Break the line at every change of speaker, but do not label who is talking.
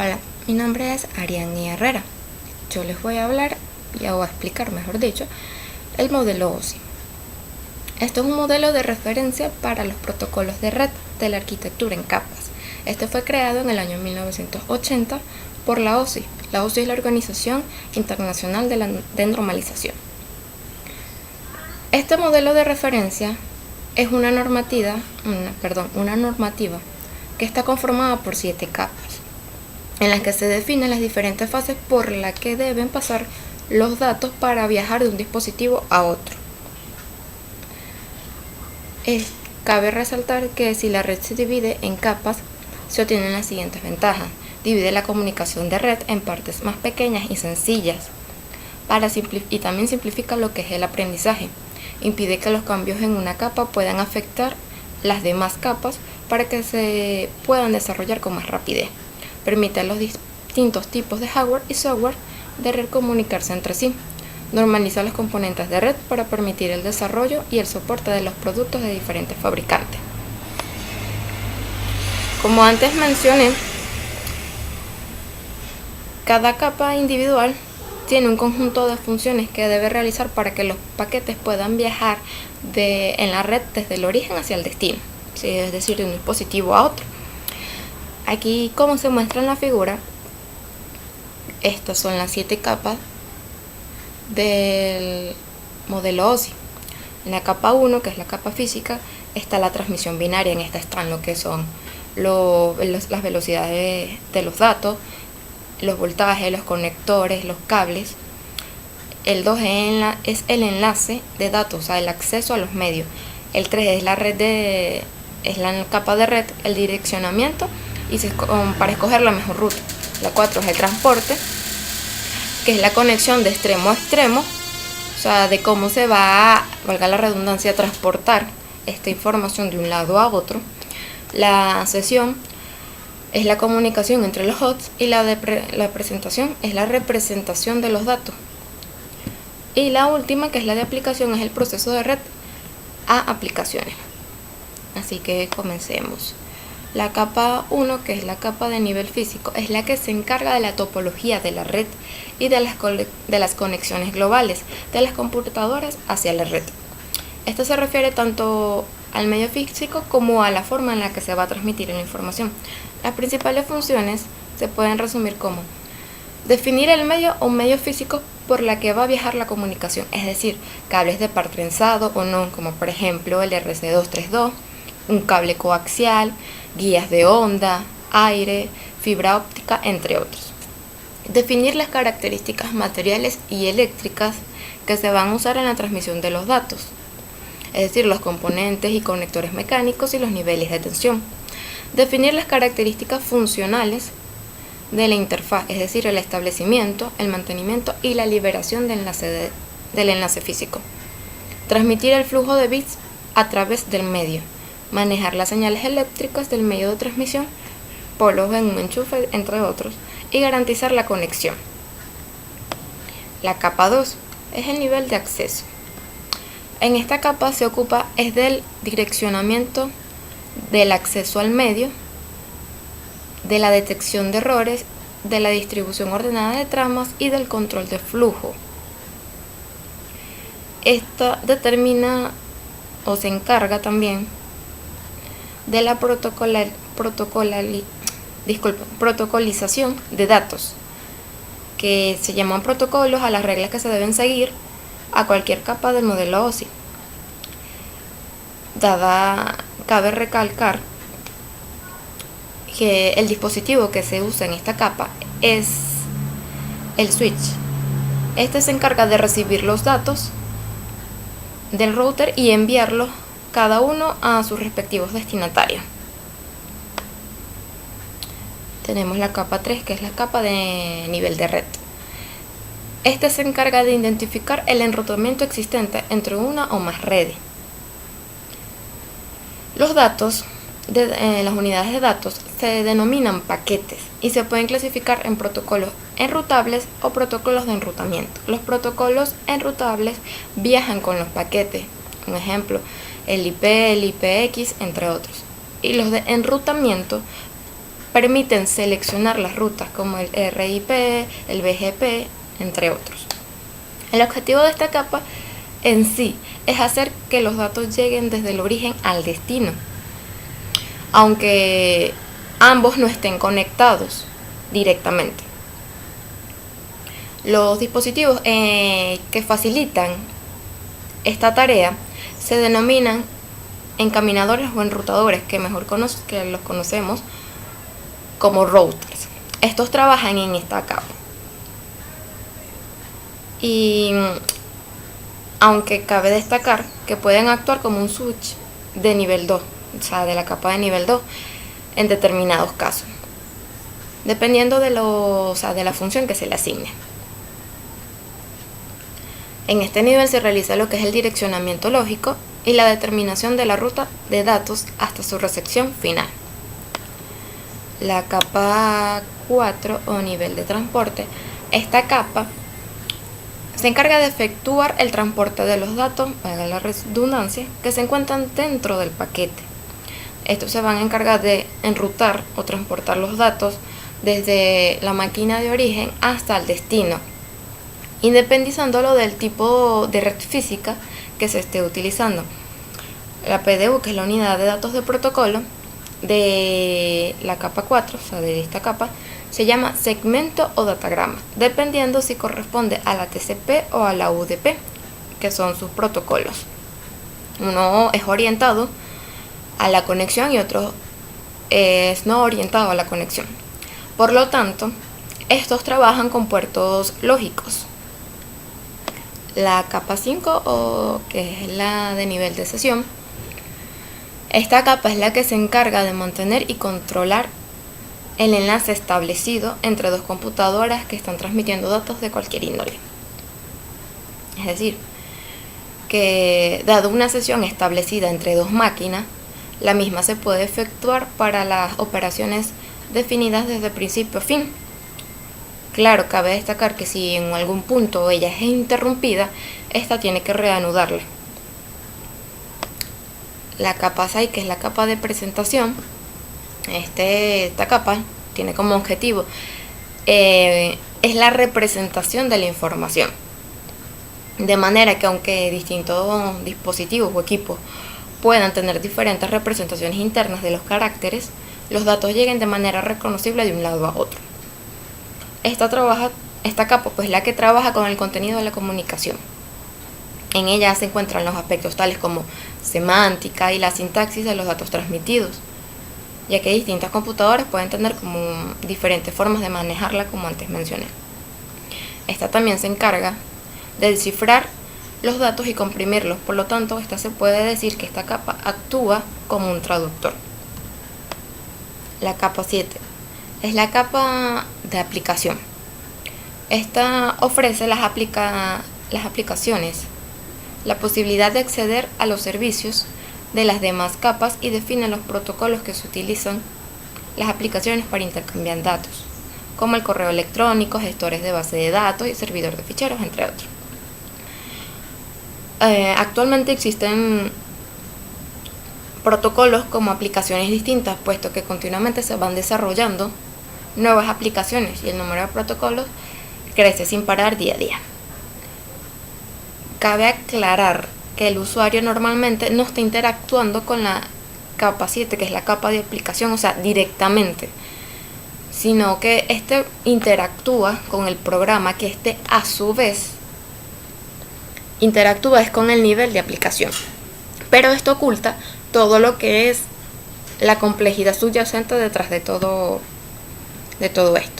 Hola, mi nombre es Ariani Herrera. Yo les voy a hablar, o a explicar mejor dicho, el modelo OSI. Esto es un modelo de referencia para los protocolos de red de la arquitectura en capas. Este fue creado en el año 1980 por la OSI. La OSI es la Organización Internacional de Normalización. Este modelo de referencia es una normativa que está conformada por 7 capas, en las que se definen las diferentes fases por las que deben pasar los datos para viajar de un dispositivo a otro. Cabe resaltar que si la red se divide en capas, se obtienen las siguientes ventajas. Divide la comunicación de red en partes más pequeñas y sencillas, y también simplifica lo que es el aprendizaje. Impide que los cambios en una capa puedan afectar las demás capas para que se puedan desarrollar con más rapidez. Permite a los distintos tipos de hardware y software de red comunicarse entre sí. Normaliza los componentes de red para permitir el desarrollo y el soporte de los productos de diferentes fabricantes. Como antes mencioné, cada capa individual tiene un conjunto de funciones que debe realizar para que los paquetes puedan viajar en la red desde el origen hacia el destino, es decir, de un dispositivo a otro. Aquí, como se muestra en la figura, estas son las 7 capas del modelo OSI. En la capa 1, que es la capa física, está la transmisión binaria. En esta están lo que son las velocidades de los datos, los voltajes, los conectores, los cables. El 2 es el enlace de datos, o sea, el acceso a los medios. El 3 es la capa de red, el direccionamiento para escoger la mejor ruta. La 4 es el transporte, que es la conexión de extremo a extremo, o sea, de cómo se va, valga la redundancia, a transportar esta información de un lado a otro. La sesión es la comunicación entre los hosts y la presentación es la representación de los datos. Y la última, que es la de aplicación, es el proceso de red a aplicaciones. Así que comencemos. La capa 1, que es la capa de nivel físico, es la que se encarga de la topología de la red y de las conexiones globales de las computadoras hacia la red. Esto se refiere tanto al medio físico como a la forma en la que se va a transmitir la información. Las principales funciones se pueden resumir como definir el medio o medio físico por la que va a viajar la comunicación, es decir, cables de par trenzado o no, como por ejemplo el RC232, un cable coaxial, guías de onda, aire, fibra óptica, entre otros. Definir las características materiales y eléctricas que se van a usar en la transmisión de los datos, es decir, los componentes y conectores mecánicos y los niveles de tensión. Definir las características funcionales de la interfaz, es decir, el establecimiento, el mantenimiento y la liberación del enlace físico. Transmitir el flujo de bits a través del medio. Manejar las señales eléctricas del medio de transmisión, polos en un enchufe, entre otros, y garantizar la conexión. La capa 2 es el nivel de acceso. En esta capa se ocupa del direccionamiento, del acceso al medio, de la detección de errores, de la distribución ordenada de tramas y del control de flujo. Esta determina o se encarga también de la protocolización de datos, que se llaman protocolos a las reglas que se deben seguir a cualquier capa del modelo OSI. Cabe recalcar que el dispositivo que se usa en esta capa es el switch. Este se encarga de recibir los datos del router y enviarlos cada uno a sus respectivos destinatarios. Tenemos la capa 3, que es la capa de nivel de red. Este se encarga de identificar el enrutamiento existente entre una o más redes. Los datos las unidades de datos se denominan paquetes y se pueden clasificar en protocolos enrutables o protocolos de enrutamiento. Los protocolos enrutables viajan con los paquetes, un ejemplo, el IP, el IPX, entre otros. Y los de enrutamiento permiten seleccionar las rutas como el RIP, el BGP, entre otros. El objetivo de esta capa en sí es hacer que los datos lleguen desde el origen al destino, aunque ambos no estén conectados directamente. Los dispositivos que facilitan esta tarea se denominan encaminadores o enrutadores, que que los conocemos como routers. Estos trabajan en esta capa. Y aunque cabe destacar que pueden actuar como un switch de nivel 2, o sea, de la capa de nivel 2, en determinados casos, dependiendo de la función que se le asigne. En este nivel se realiza lo que es el direccionamiento lógico y la determinación de la ruta de datos hasta su recepción final. La capa 4 o nivel de transporte. Esta capa se encarga de efectuar el transporte de los datos, valga la redundancia, que se encuentran dentro del paquete. Estos se van a encargar de enrutar o transportar los datos desde la máquina de origen hasta el destino, independizándolo del tipo de red física que se esté utilizando. La PDU, que es la unidad de datos de protocolo de la capa 4, o sea, de esta capa, se llama segmento o datagrama, dependiendo si corresponde a la TCP o a la UDP, que son sus protocolos. Uno es orientado a la conexión y otro es no orientado a la conexión. Por lo tanto, estos trabajan con puertos lógicos. La capa 5, o que es la de nivel de sesión, esta capa es la que se encarga de mantener y controlar el enlace establecido entre dos computadoras que están transmitiendo datos de cualquier índole. Es decir, que dado una sesión establecida entre dos máquinas, la misma se puede efectuar para las operaciones definidas desde principio a fin. Claro, cabe destacar que si en algún punto ella es interrumpida, esta tiene que reanudarla. La capa 6, que es la capa de presentación, esta capa tiene como objetivo es la representación de la información, de manera que aunque distintos dispositivos o equipos puedan tener diferentes representaciones internas de los caracteres, los datos lleguen de manera reconocible de un lado a otro. Esta capa pues la que trabaja con el contenido de la comunicación. En ella se encuentran los aspectos tales como semántica y la sintaxis de los datos transmitidos, ya que distintas computadoras pueden tener como diferentes formas de manejarla, como antes mencioné. Esta también se encarga de descifrar los datos y comprimirlos, por lo tanto, esta se puede decir que esta capa actúa como un traductor. La capa 7 es la capa de aplicación. Esta ofrece las aplicaciones la posibilidad de acceder a los servicios de las demás capas y define los protocolos que se utilizan las aplicaciones para intercambiar datos, como el correo electrónico, gestores de base de datos y servidor de ficheros, entre otros. Actualmente existen protocolos como aplicaciones distintas, puesto que continuamente se van desarrollando nuevas aplicaciones y el número de protocolos crece sin parar día a día. Cabe aclarar que el usuario normalmente no está interactuando con la capa 7, que es la capa de aplicación, o sea, directamente, sino que este interactúa con el programa, que este a su vez interactúa es con el nivel de aplicación. Pero esto oculta todo lo que es la complejidad subyacente detrás de todo esto.